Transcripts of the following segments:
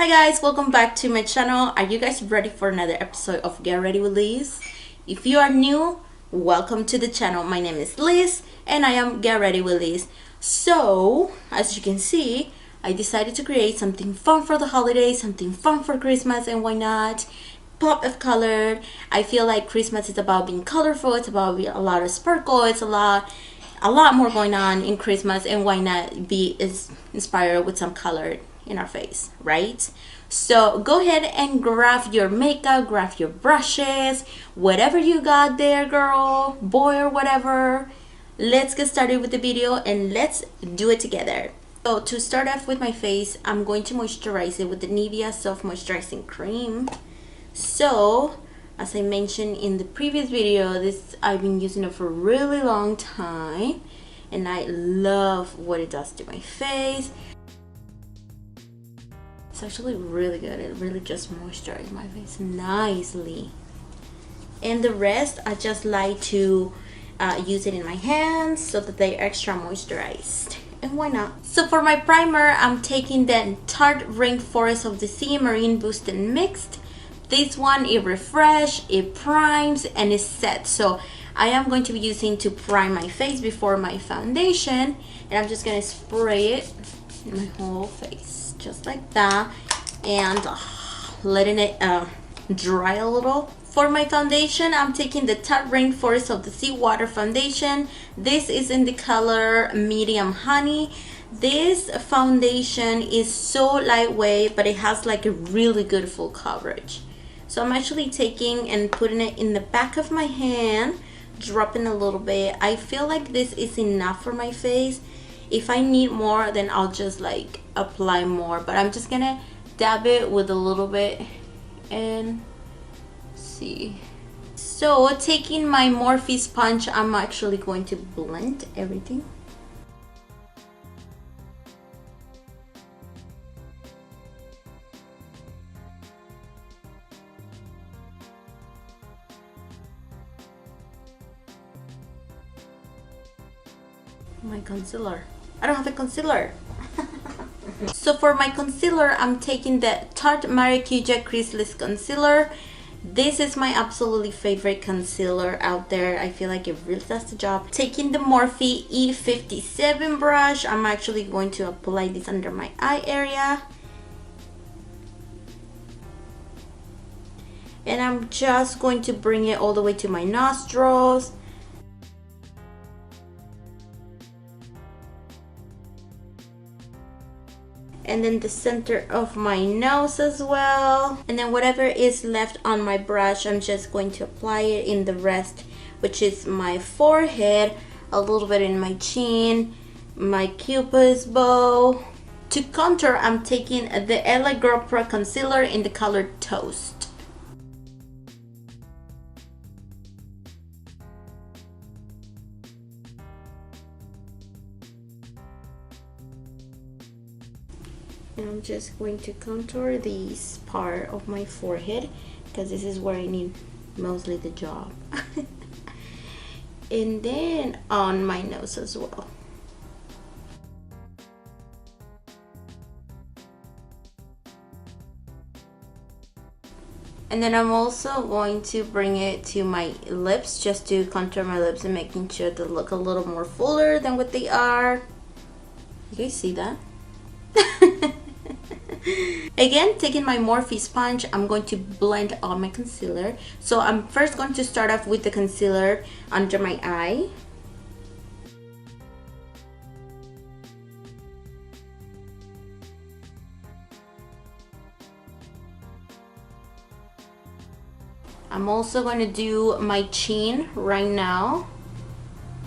Hi guys, welcome back to my channel. Are you guys ready for another episode of Get Ready with Liz? If you are new, welcome to the channel. My name is Liz and I am Get Ready with Liz. So, as you can see, I decided to create something fun for the holidays, something fun for Christmas, and why not? Pop of color. I feel like Christmas is about being colorful, it's about a lot of sparkle, it's a lot more going on in Christmas, and why not be inspired with some color in our face, right? So go ahead and grab your makeup, grab your brushes, whatever you got there, girl, boy, or whatever. Let's get started with the video and let's do it together. So to start off with my face, I'm going to moisturize it with the Nivea Soft Moisturizing Cream. So as I mentioned in the previous video, I've been using it for a really long time and I love what it does to my face. It's actually really good. It really just moisturizes my face nicely. And the rest, I just like to use it in my hands so that they're extra moisturized. And why not? So for my primer, I'm taking the Tarte Rainforest of the Sea Marine Boosted Mixed. This one, it refreshes, it primes, and it sets. So I am going to be using to prime my face before my foundation. And I'm just going to spray it in my whole face. Just like that, and letting it dry a little. For my foundation, I'm taking the Tarte Rainforest of the Seawater foundation. This is in the color Medium Honey. This foundation is so lightweight, but it has like a really good full coverage. So I'm actually taking and putting it in the back of my hand, dropping a little bit. I feel like this is enough for my face. If I need more, then I'll just like apply more, but I'm just gonna dab it with a little bit and see. So taking my Morphe sponge, I'm actually going to blend everything. My concealer. I don't have a concealer. So for my concealer, I'm taking the Tarte Maracuja Creaseless Concealer. This is my absolutely favorite concealer out there. I feel like it really does the job. Taking the Morphe E57 brush, I'm actually going to apply this under my eye area. And I'm just going to bring it all the way to my nostrils. And then the center of my nose as well. And then whatever is left on my brush, I'm just going to apply it in the rest, which is my forehead, a little bit in my chin, my cupid's bow. To contour, I'm taking the LA Girl Pro Concealer in the color Toast. And I'm just going to contour this part of my forehead because this is where I need mostly the job. And then on my nose as well. And then I'm also going to bring it to my lips just to contour my lips and making sure they look a little more fuller than what they are. You guys see that? Again, taking my Morphe sponge, I'm going to blend all my concealer. So I'm first going to start off with the concealer under my eye. I'm also going to do my chin right now.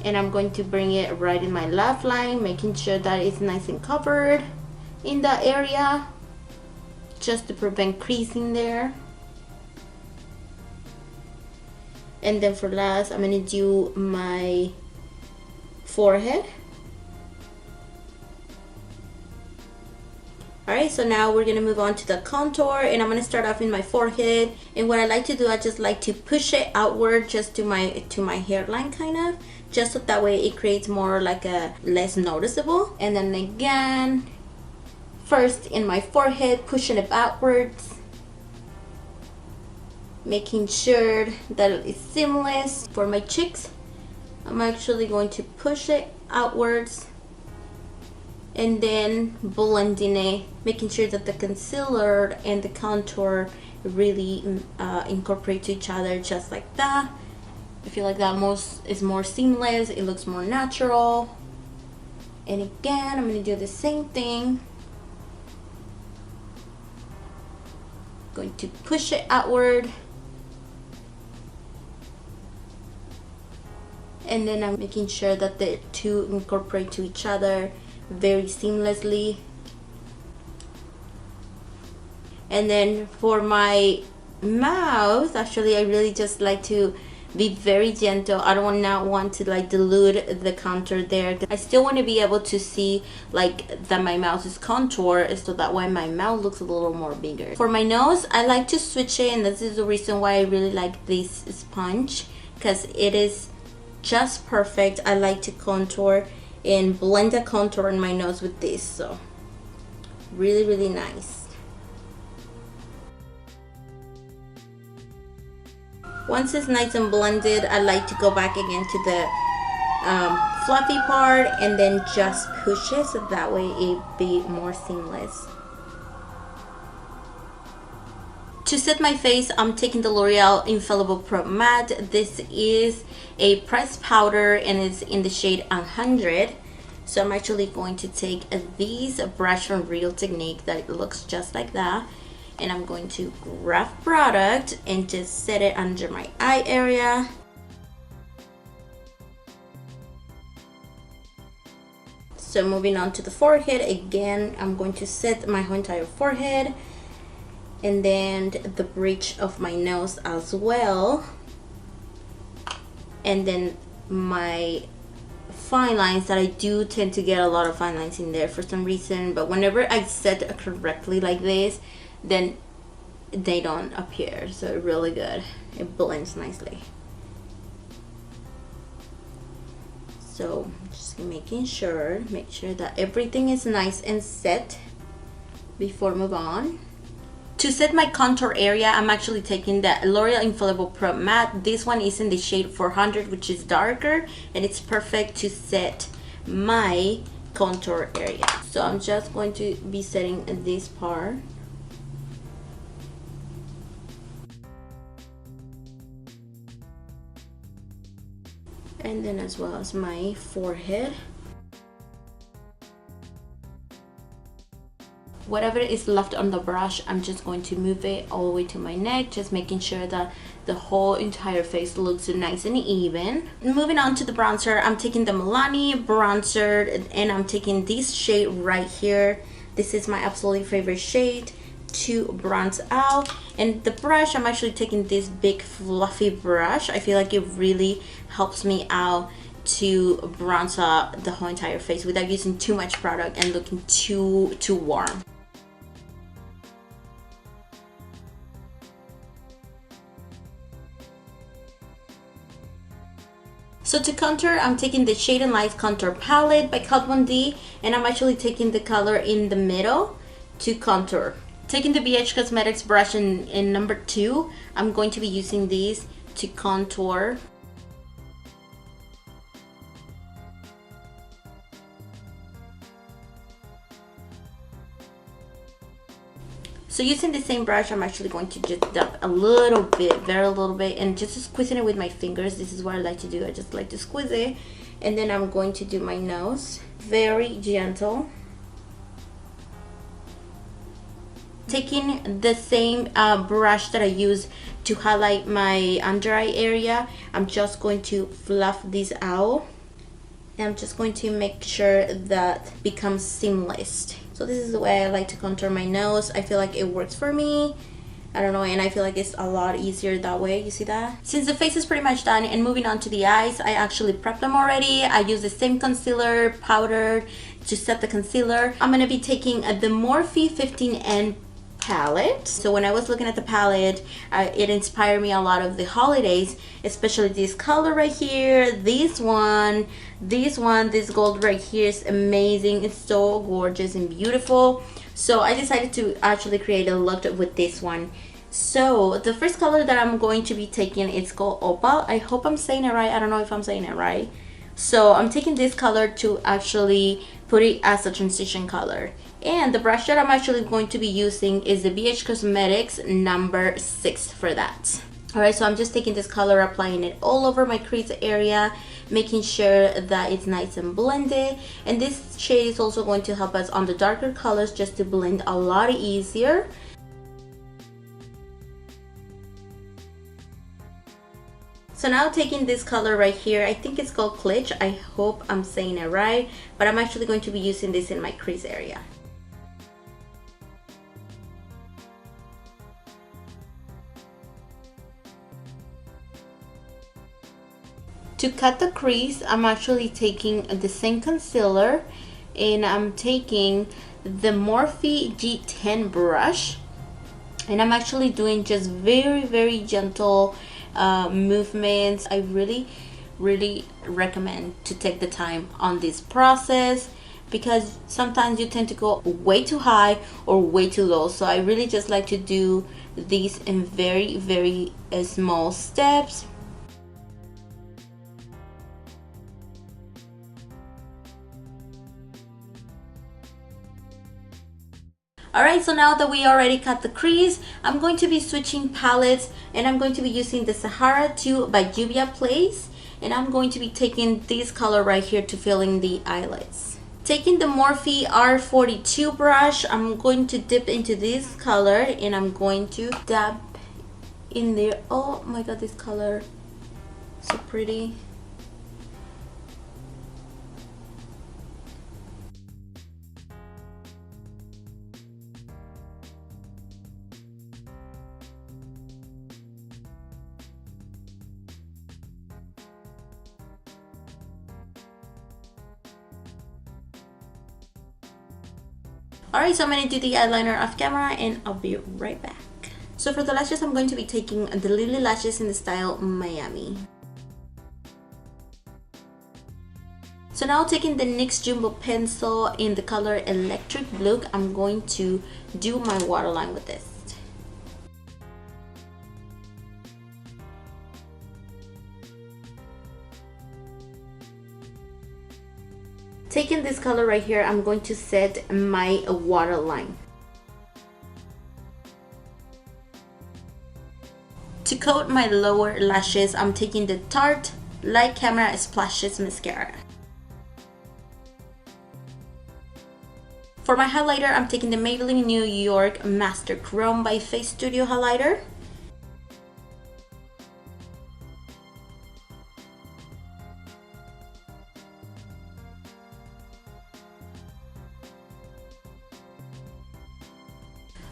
And I'm going to bring it right in my laugh line, making sure that it's nice and covered in that area, just to prevent creasing there. And then for last, I'm gonna do my forehead. Alright, so now we're gonna move on to the contour, and I'm gonna start off in my forehead. And what I like to do, I just like to push it outward just to my hairline, kind of, just so that way it creates more like a less noticeable. And then again, first in my forehead, pushing it outwards, making sure that it is seamless. For my cheeks, I'm actually going to push it outwards and then blending it, making sure that the concealer and the contour really incorporate to each other, just like that. I feel like that is more seamless, it looks more natural. And again, I'm going to do the same thing. Going to push it outward. And then I'm making sure that the two incorporate to each other very seamlessly. And then for my mouth, actually I really just like to be very gentle. I don't not want to like dilute the contour there. I still want to be able to see like that my mouth is contoured, so that way my mouth looks a little more bigger. For my nose, I like to switch it, and this is the reason why I really like this sponge, because it is just perfect. I like to contour and blend the contour in my nose with this, so really nice. Once it's nice and blended, I like to go back again to the fluffy part and then just push it, so that way it be more seamless. To set my face, I'm taking the L'Oreal Infallible Pro Matte. This is a pressed powder and it's in the shade 100. So I'm actually going to take this brush from Real Technique that looks just like that. And I'm going to grab product and just set it under my eye area. So moving on to the forehead, again, I'm going to set my whole entire forehead and then the bridge of my nose as well. And then my fine lines, that I do tend to get a lot of fine lines in there for some reason, but whenever I set it correctly like this, then they don't appear. So really good, it blends nicely. So just make sure that everything is nice and set before move on. To set my contour area, I'm actually taking the L'Oreal Infallible Pro Matte. This one is in the shade 400, which is darker, and it's perfect to set my contour area. So I'm just going to be setting this part. And then as well as my forehead. Whatever is left on the brush, I'm just going to move it all the way to my neck, just making sure that the whole entire face looks nice and even. Moving on to the bronzer, I'm taking the Milani bronzer and I'm taking this shade right here. This is my absolutely favorite shade to bronze out. And the brush, I'm actually taking this big fluffy brush. I feel like it really helps me out to bronze up the whole entire face without using too much product and looking too warm. So to contour, I'm taking the Shade and Light Contour Palette by Kat Von D, and I'm actually taking the color in the middle to contour. Taking the BH Cosmetics brush in number 2, I'm going to be using these to contour. So using the same brush, I'm actually going to just dab a little bit, very little bit, and just squeezing it with my fingers. This is what I like to do. I just like to squeeze it. And then I'm going to do my nose. Very gentle. Taking the same brush that I use to highlight my under eye area, I'm just going to fluff this out. And I'm just going to make sure that becomes seamless. So this is the way I like to contour my nose. I feel like it works for me. I don't know, and I feel like it's a lot easier that way. You see that? Since the face is pretty much done and moving on to the eyes, I actually prepped them already. I use the same concealer powder to set the concealer. I'm gonna be taking the Morphe 15N palette. So when I was looking at the palette, it inspired me a lot of the holidays, especially this color right here, this one, this gold right here is amazing. It's so gorgeous and beautiful. So I decided to actually create a look with this one. So the first color that I'm going to be taking is called Opal. I hope I'm saying it right. I don't know if I'm saying it right. So I'm taking this color to actually put it as a transition color. And the brush that I'm actually going to be using is the BH Cosmetics number 6 for that. Alright, so I'm just taking this color, applying it all over my crease area, making sure that it's nice and blended. And this shade is also going to help us on the darker colors just to blend a lot easier. So now taking this color right here, I think it's called Glitch. I hope I'm saying it right, but I'm actually going to be using this in my crease area. To cut the crease, I'm actually taking the same concealer and I'm taking the Morphe G10 brush, and I'm actually doing just very gentle movements. I really recommend to take the time on this process because sometimes you tend to go way too high or way too low. So I really just like to do these in very small steps. Alright, so now that we already cut the crease, I'm going to be switching palettes and I'm going to be using the Sahara 2 by Juvia's Place, and I'm going to be taking this color right here to fill in the eyelids. Taking the Morphe R42 brush, I'm going to dip into this color and I'm going to dab in there. Oh my god, this color, so pretty. Alright, so I'm going to do the eyeliner off camera and I'll be right back. So for the lashes, I'm going to be taking the Lily Lashes in the style Miami. So now taking the NYX Jumbo pencil in the color Electric Blue, I'm going to do my waterline with this. Taking this color right here, I'm going to set my waterline. To coat my lower lashes, I'm taking the Tarte Light Camera Splashes Mascara. For my highlighter, I'm taking the Maybelline New York Master Chrome by Face Studio Highlighter.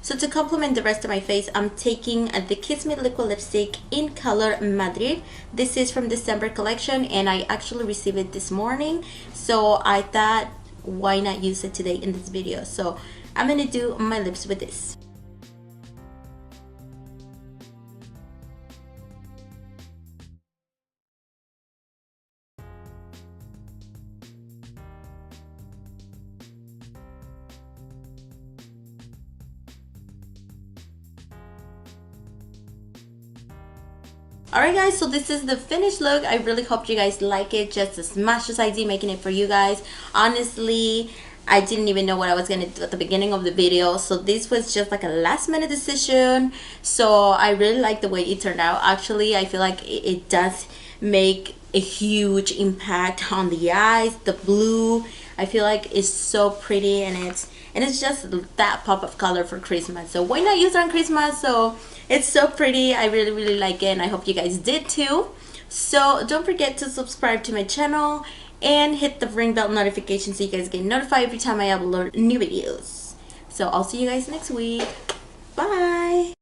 So to complement the rest of my face, I'm taking the Kiss Me Liquid Lipstick in color Madrid. This is from December collection and I actually received it this morning. So I thought, why not use it today in this video? So I'm gonna do my lips with this. Alright guys, so this is the finished look. I really hope you guys like it just as much as I did making it for you guys. Honestly, I didn't even know what I was going to do at the beginning of the video. So this was just like a last minute decision. So I really like the way it turned out. Actually, I feel like it does make a huge impact on the eyes. The blue, I feel like it's so pretty, and it's just that pop of color for Christmas. So why not use it on Christmas? So it's so pretty. I really like it, and I hope you guys did too. So don't forget to subscribe to my channel and hit the ring bell notification so you guys get notified every time I upload new videos. So I'll see you guys next week. Bye.